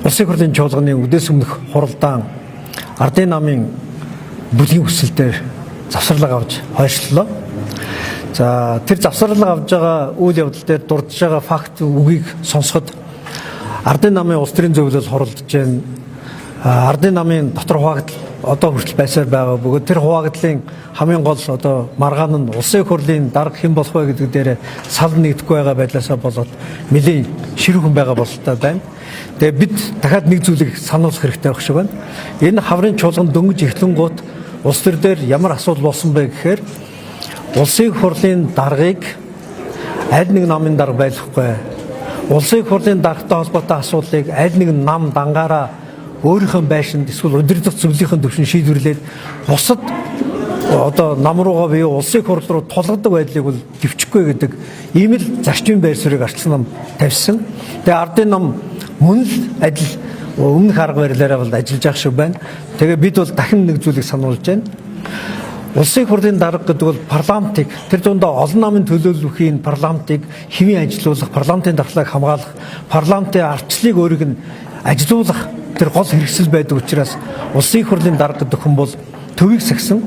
Улсын хурлын чуулганы үдээс өмнөх хуралдаан ардын намын бүлгийн хүсэлтээр завсарлага авч хойшлолоо. За тэр завсарлага авж байгаа үйл явдал дээр дурдж байгаа факт үгийг сонсоход ардын намын улс төрийн зөвлөл хуралдаж байна. Ардын намын дотор хуваагдал одоо хүртэл байсаар байгаа бөгөөд тэр хуваагдлын хамгийн гол одоо маргаан нь улсын хурлын дарга хэн болох вэ гэдэг дээр сал нэгдэхгүй байгаа байдлаасаа болоод нэлийн ширүүхэн байгаа бололтой байна. Тэгээ бид дахиад нэг зүйлийг сануулах хэрэгтэй байх шиг байна. Энэ хаврын чуулган дөнгөж эхлэнгуут улс төр дээр ямар асуудал болсон бэ гэхээр улсын хурлын даргыг аль нэг намын дарга байлгахгүй. Улсын хурлын даргатай холбоотой асуудлыг аль нэг нам дангаараа өөрийнхөө байшинд эсвэл удирдах зөвлөлийн төвшин шийдвэрлээд бусад одоо нам руугаа бие улсын хурл руу тулгадаг байдлыг бол дэвчихгүй гэдэг ийм л зарчмын байр суурийг арчлан нам тавьсан. Тэгээ ардын нам мөн л адил өмнөх арга барилаараа бол ажиллаж явах шиг байна. Тэгээ бид бол дахин нэг зүйлийг сануулж байна. Улсын хурлын дарга гэдэг бол парламентыг тэр дундаа олон намын төлөөллөхийн парламентыг хэвийн ажилуулах, парламентын дархлааг хамгаалах, парламентын ардчлалыг өөрийг нь ажилуулах тэр гол хэрэгсэл байдаг учраас улсын хурлын дарга гэдэг хүн бол төвийг сагсан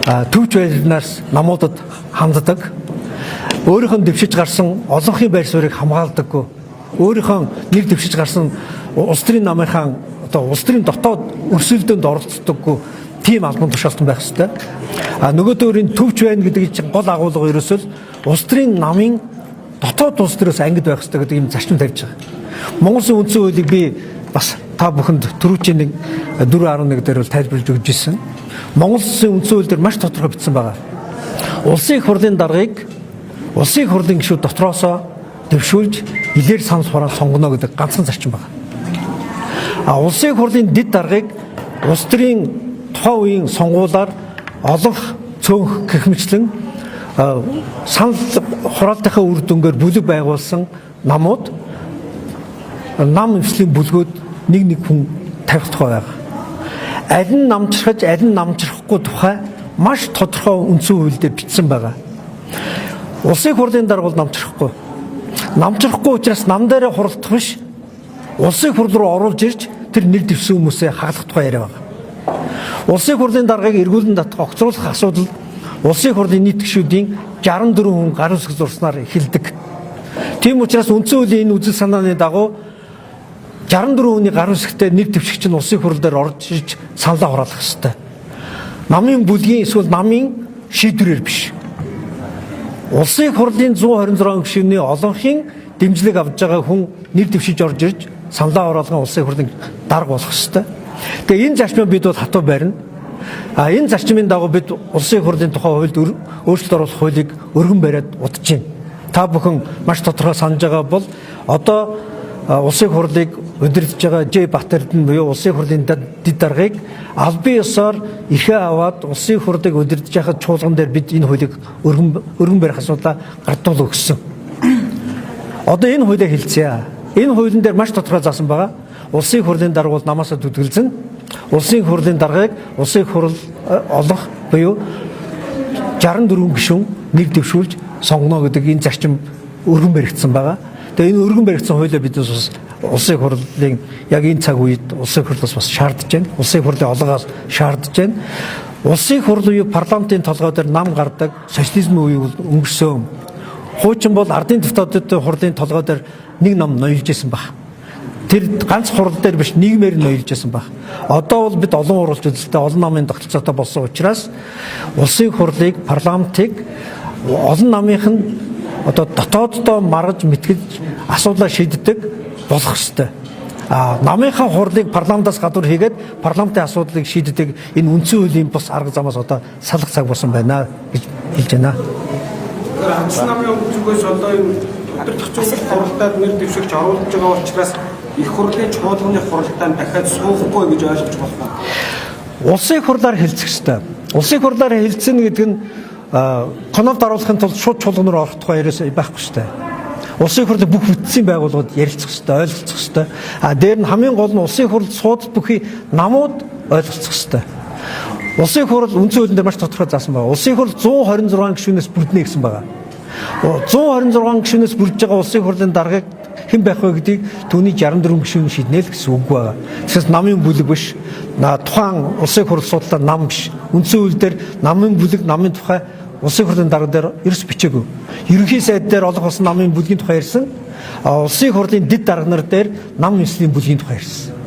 төвч байдлаас намуудад ханддаг, өөрийнхөө дэвшиж гарсан олонхын байр суурийг хамгаалдаггүй, өөрийнхөө нэр дэвшиж гарсан улс төрийн намынхаа одоо улс төрийн дотоод өрсөлдөөнд оролцдоггүй тийм албан тушаалтан байх ёстой. Нөгөө төрийн төвч байна гэдэг чинь гол агуулга ерөөсөө улс төрийн намын дотоод улс төрөөс ангид байх ёстой гэдэг юм зарчим тавьж байгаа. Монгол Улсын үндсэн хуулийг би бас та бүхэнд түрүүчийн 4.11 дээр бол тайлбарлаж өгч ирсэн. Монгол Улсын үндсэн хууль дээр маш тодорхой бичсэн байгаа. Улсын хурлын даргыг улсын хурлын гишүүд дотроосоо дэвшүүлж илээр санал хураан сонгоно гэдэг ганцхан зарчим байгаа. Улсын хурлын дэд даргыг улс төрийн тухайн үеийн сонгуулиар олонх цөөнх гэх мэтлэн санал хураалтынхаа үр дүнгээр бүлэг байгуулсан намууд нам эвслийн бүлгүүд нэг хүн тавих тухай байгаа. Аль нь намжрахж, аль нь намжрахгүй тухай маш тодорхой үндсэн хуулиуд бичсэн байгаа. Улсын хурлын дарга бол намжрахгүй. Намжрахгүй учраас нам дээр хуралдах биш, улсын хурл руу оруулж ирж тэр нэр дэвсэн хүмүүсээ хаглах тухай яриа байгаа. Улсын хурлын даргаыг эргүүлэн татах огцруулах асуудал улсын хурлын нийт гишүүдийн 64 хүн гарын үсэг зурснаар эхэлдэг. Тийм учраас үндсэн хуулийн энэ үзэл санааны дагуу 64 хүний гарын үсэгтээ нэр дэвшигч нь улсын хурл дээр орж ирж саналаа хураалах ёстой. Намын бүлгийн эсвэл намын шийдвэрээр биш. Улсын хурлын 126 гишүүний олонхын дэмжлэг авж байгаа хүн нэр дэвшиж орж ирж саналаа хураалган улсын хурлын дарга болох ёстой. Тэгээ энэ зарчмыг бид бол хатуу барина. Энэ зарчмын дагуу бид улсын хурлын тухай хуульд өөрчлөлт оруулах хуулийг өргөн бариад удаж байна. Та бүхэн маш тодорхой санаж байгаа бол одоо улсын хурлыг удирдах байгаа Ж Батэрдэн буюу улсын хурлын дэд даргыг албан ёсоор эрхээ аваад улсын хурлыг удирдах байхад чуулган дээр бид энэ хуулийг өргөн барих асуудлаа гардуул өгсөн. Одоо энэ хуулийг хэлцээ. Энэ хуулийн дээр маш тодорхой заасан байгаа. Улсын хурлын дарга бол намаасаа төдөлзөн. Улсын хурлын даргаыг улсын хурл олох буюу 64 гишүүн нэр дэвшүүлж сонгоно гэдэг энэ зарчим өргөн баригдсан байгаа. Тэгээ энэ өргөн баригдсан хуулиа бид бас улсын хурлын яг энэ цаг үед улсын хурлаас бас шаардж байна. Улсын хурлын олгоос шаардж байна. Улсын хурл буюу парламентын толгой дээр нам гардаг социализмын үеийг өнгөрсөн. Хуучин бол ардын депутатуудын хурлын толгой дээр нэг нам ноёлж исэн баг. Тэр ганц хурал дээр биш нийгмээр ноёлж исэн баг. Одоо бол бид олон уралж үзэлтэй олон намын тогтолцоотой болсон учраас улсын хурлыг парламентыг олон намынх нь одоо дотооддоо маргаж мэтгэж асуудлаа шийддэг болох ёстой. Намынхаа хурлыг парламентаас гадуур хийгээд парламентын асуудлыг шийддэг энэ үндсэн хуулийн бус арга замаас одоо салах цаг болсон байна гэж хэлж байна. Ардсан намын зүгээс одоо энэ удирдах зөвлөлт хуралдаад нэр дэвшигч оруулж байгаа учраас их хурлын чуулганы хуралдаанд дахиад суухгүй гэж ойлгож болох байна. Улсын хурлаар хэлцэх ёстой. Улсын хурлаар хэлцэн гэдэг нь конолд оруулахын тулд шууд чуулган руу орох тухай яриас байхгүй шүү дээ. Улсын хурлын бүх бүтцийн байгууллагууд ярилцах ёстой, ойлголцох ёстой. Дээр нь хамгийн гол нь улсын хурл суудад бүхий намууд ойлголцох ёстой. Улсын хурл үндсэн хуулинд маш тодорхой заасан байна. Улсын хурл 126 гишүүнээс бүрднэ гэсэн байна. 126 гишүүнээс бүрдэж байгаа улсын хурлын даргаыг хэн байх вэ гэдгийг түүний 64 гишүүн шийднэ л гэсэн үг байна. Тэгэхээр намын бүлэг биш, тухайн улсын хурл судлаа нам биш. Үндсэн хууль дээр намын бүлэг, намын тухай улсын хурлын дарга дээр ерөөс бичээгүй. Ерөнхий сайд дээр олох болсон намын бүлгийн тухай ярьсан. Улсын хурлын дэд дарга нар дээр нам нийслэлийн бүлгийн тухай ярьсан.